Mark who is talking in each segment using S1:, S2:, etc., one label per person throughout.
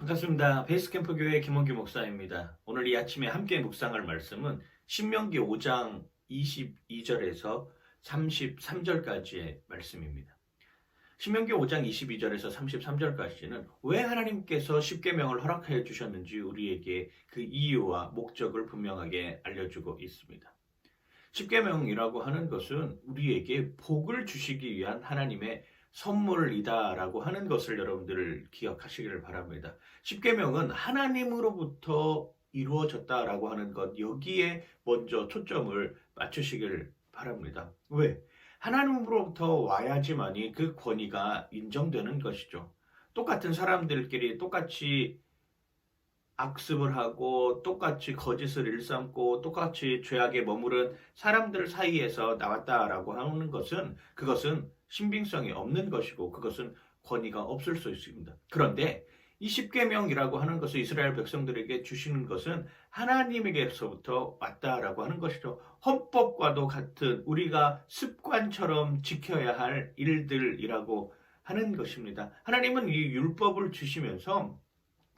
S1: 반갑습니다. 베이스캠프 교회 김원규 목사입니다. 오늘 이 아침에 함께 묵상할 말씀은 신명기 5장 22절에서 33절까지의 말씀입니다. 신명기 5장 22절에서 33절까지는 왜 하나님께서 십계명을 허락하여 주셨는지 우리에게 그 이유와 목적을 분명하게 알려주고 있습니다. 십계명이라고 하는 것은 우리에게 복을 주시기 위한 하나님의 선물이다라고 하는 것을 여러분들 기억하시기를 바랍니다. 십계명은 하나님으로부터 이루어졌다라고 하는 것, 여기에 먼저 초점을 맞추시길 바랍니다. 왜? 하나님으로부터 와야지만이 그 권위가 인정되는 것이죠. 똑같은 사람들끼리 똑같이 악습을 하고 똑같이 거짓을 일삼고 똑같이 죄악에 머무른 사람들 사이에서 나왔다라고 하는 것은 그것은 신빙성이 없는 것이고 그것은 권위가 없을 수 있습니다. 그런데 이 십계명이라고 하는 것을 이스라엘 백성들에게 주시는 것은 하나님에게서부터 왔다라고 하는 것이죠. 헌법과도 같은 우리가 습관처럼 지켜야 할 일들이라고 하는 것입니다. 하나님은 이 율법을 주시면서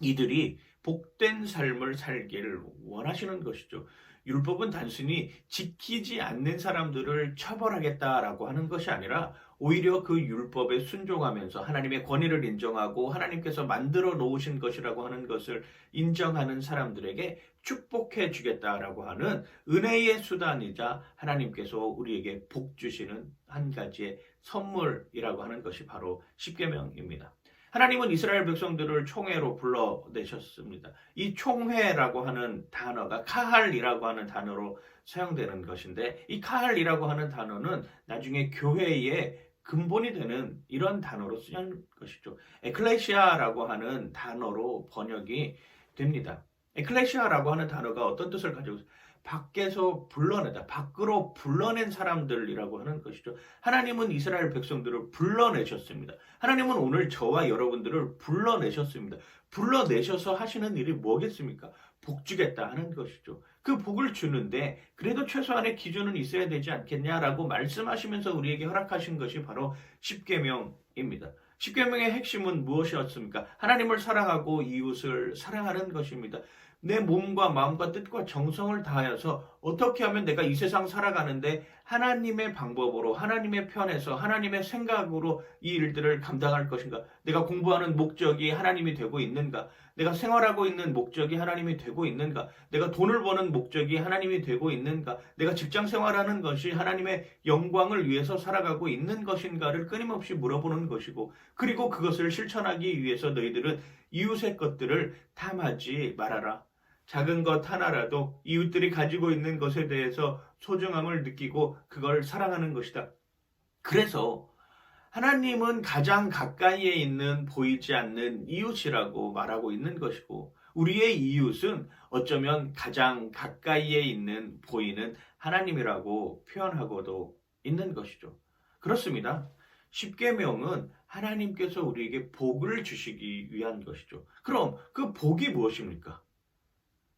S1: 이들이 복된 삶을 살기를 원하시는 것이죠. 율법은 단순히 지키지 않는 사람들을 처벌하겠다라고 하는 것이 아니라 오히려 그 율법에 순종하면서 하나님의 권위를 인정하고 하나님께서 만들어 놓으신 것이라고 하는 것을 인정하는 사람들에게 축복해 주겠다라고 하는 은혜의 수단이자 하나님께서 우리에게 복 주시는 한 가지의 선물이라고 하는 것이 바로 십계명입니다. 하나님은 이스라엘 백성들을 총회로 불러내셨습니다. 이 총회라고 하는 단어가 카할이라고 하는 단어로 사용되는 것인데 이 카할이라고 하는 단어는 나중에 교회의 근본이 되는 이런 단어로 쓰인 것이죠. 에클레시아라고 하는 단어로 번역이 됩니다. 에클레시아라고 하는 단어가 어떤 뜻을 가지고 있어요? 밖에서 불러내다, 밖으로 불러낸 사람들이라고 하는 것이죠. 하나님은 이스라엘 백성들을 불러내셨습니다. 하나님은 오늘 저와 여러분들을 불러내셨습니다. 불러내셔서 하시는 일이 뭐겠습니까? 복 주겠다 하는 것이죠. 그 복을 주는데 그래도 최소한의 기준은 있어야 되지 않겠냐라고 말씀하시면서 우리에게 허락하신 것이 바로 십계명입니다. 십계명의 핵심은 무엇이었습니까? 하나님을 사랑하고 이웃을 사랑하는 것입니다. 내 몸과 마음과 뜻과 정성을 다하여서 어떻게 하면 내가 이 세상 살아가는데 하나님의 방법으로 하나님의 편에서 하나님의 생각으로 이 일들을 감당할 것인가? 내가 공부하는 목적이 하나님이 되고 있는가? 내가 생활하고 있는 목적이 하나님이 되고 있는가? 내가 돈을 버는 목적이 하나님이 되고 있는가? 내가 직장 생활하는 것이 하나님의 영광을 위해서 살아가고 있는 것인가를 끊임없이 물어보는 것이고 그리고 그것을 실천하기 위해서 너희들은 이웃의 것들을 탐하지 말아라. 작은 것 하나라도 이웃들이 가지고 있는 것에 대해서 소중함을 느끼고 그걸 사랑하는 것이다. 그래서 하나님은 가장 가까이에 있는 보이지 않는 이웃이라고 말하고 있는 것이고 우리의 이웃은 어쩌면 가장 가까이에 있는 보이는 하나님이라고 표현하고도 있는 것이죠. 그렇습니다. 십계명은 하나님께서 우리에게 복을 주시기 위한 것이죠. 그럼 그 복이 무엇입니까?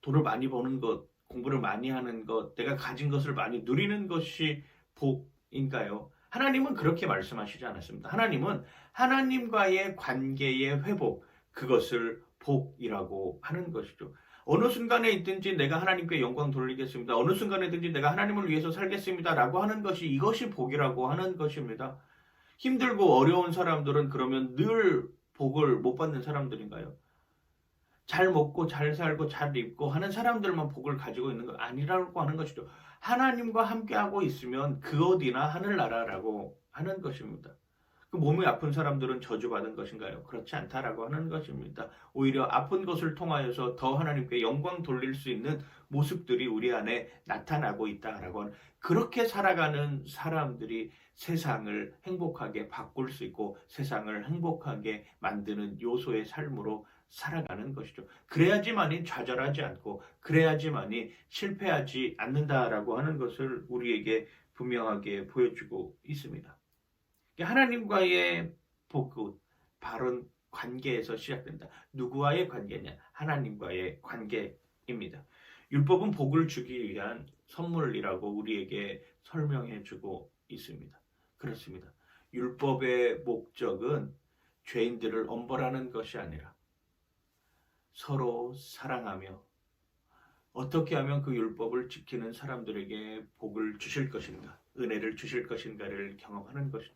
S1: 돈을 많이 버는 것, 공부를 많이 하는 것, 내가 가진 것을 많이 누리는 것이 복인가요? 하나님은 그렇게 말씀하시지 않았습니다. 하나님은 하나님과의 관계의 회복, 그것을 복이라고 하는 것이죠. 어느 순간에 있든지 내가 하나님께 영광 돌리겠습니다. 어느 순간에든지 내가 하나님을 위해서 살겠습니다. 라고 하는 것이 이것이 복이라고 하는 것입니다. 힘들고 어려운 사람들은 그러면 늘 복을 못 받는 사람들인가요? 잘 먹고 잘 살고 잘 입고 하는 사람들만 복을 가지고 있는 거 아니라고 하는 것이죠. 하나님과 함께하고 있으면 그 어디나 하늘나라라고 하는 것입니다. 그 몸이 아픈 사람들은 저주받은 것인가요? 그렇지 않다라고 하는 것입니다. 오히려 아픈 것을 통하여서 더 하나님께 영광 돌릴 수 있는 모습들이 우리 안에 나타나고 있다라고 하는 그렇게 살아가는 사람들이 세상을 행복하게 바꿀 수 있고 세상을 행복하게 만드는 요소의 삶으로 살아가는 것이죠. 그래야지만이 좌절하지 않고 그래야지만이 실패하지 않는다라고 하는 것을 우리에게 분명하게 보여주고 있습니다. 하나님과의 복은 바른 관계에서 시작된다. 누구와의 관계냐? 하나님과의 관계입니다. 율법은 복을 주기 위한 선물이라고 우리에게 설명해 주고 있습니다. 그렇습니다. 율법의 목적은 죄인들을 엄벌하는 것이 아니라 서로 사랑하며 어떻게 하면 그 율법을 지키는 사람들에게 복을 주실 것인가, 은혜를 주실 것인가를 경험하는 것이죠.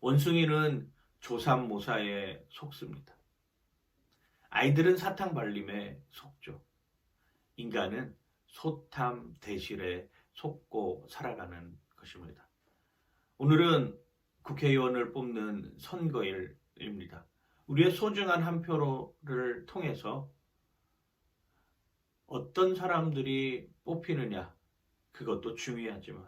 S1: 원숭이는 조삼모사에 속습니다. 아이들은 사탕 발림에 속죠. 인간은 소탐 대실에 속고 살아가는 것입니다. 오늘은 국회의원을 뽑는 선거일입니다. 우리의 소중한 한 표를 통해서 어떤 사람들이 뽑히느냐, 그것도 중요하지만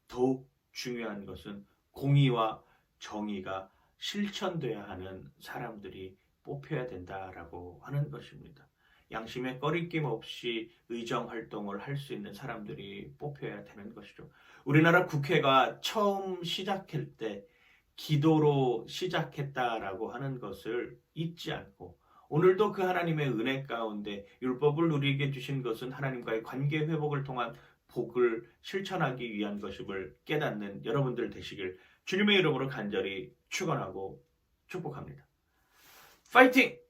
S1: 더욱 중요한 것은 공의와 정의가 실천돼야 하는 사람들이 뽑혀야 된다라고 하는 것입니다. 양심에 꺼리낌 없이 의정 활동을 할 수 있는 사람들이 뽑혀야 되는 것이죠. 우리나라 국회가 처음 시작할 때 기도로 시작했다라고 하는 것을 잊지 않고 오늘도 그 하나님의 은혜 가운데 율법을 누리게 주신 것은 하나님과의 관계 회복을 통한 복을 실천하기 위한 것임을 깨닫는 여러분들 되시길 주님의 이름으로 간절히 축원하고 축복합니다. 파이팅!